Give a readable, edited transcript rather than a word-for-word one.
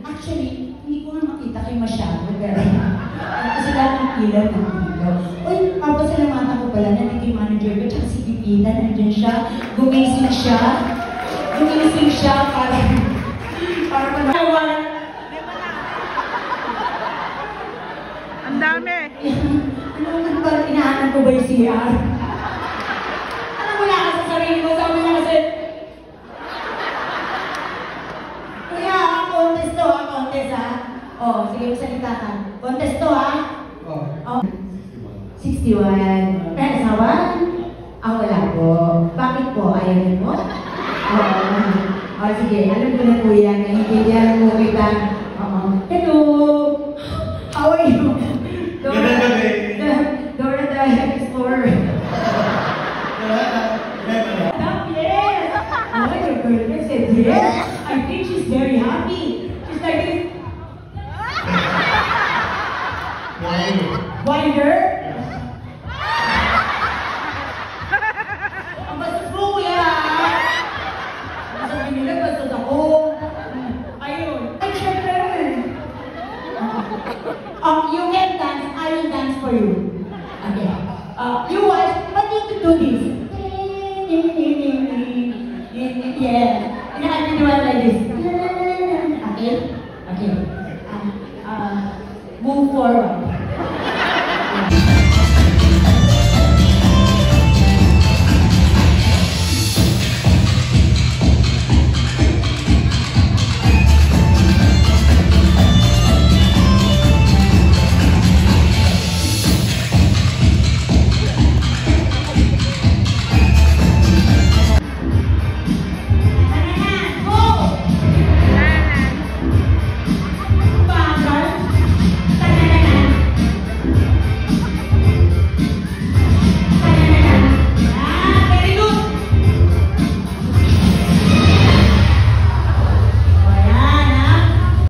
Actually, hindi ko nga makita kayo masyado, pero kasi lahat ng ilaw ng ilaw. Uy, papasalamatan ko pala na naging manager ko, tsaka si Pipita, nandiyan siya, gumising siya para panawan. Ang dami. Ano ba, inaanap ko ba yung CR? Ano mo na sa sarili mo, sabi na kasi, kuya, contest to ha, contest ha. Oh, sige, magsalita ka. Contest to ha. Oh. 61. May asawa? Wala po. Bakit po? Ayaw niyo po? Oh, sige. Alam ko na po yan. Naiintindihan mo kita. Hello! How are you? Dora the Explorer. Yes! Oh, your girlfriend said yes. I think she's very happy. She's like, wider? Ang bastos mo, kuya! Sabi nila, bastos ako. Ayun. Ay, syempre. You can dance, I will dance for you. Okay. You watch, but you can do this. Yeah. And I can do it like this. Okay? Okay. Move forward.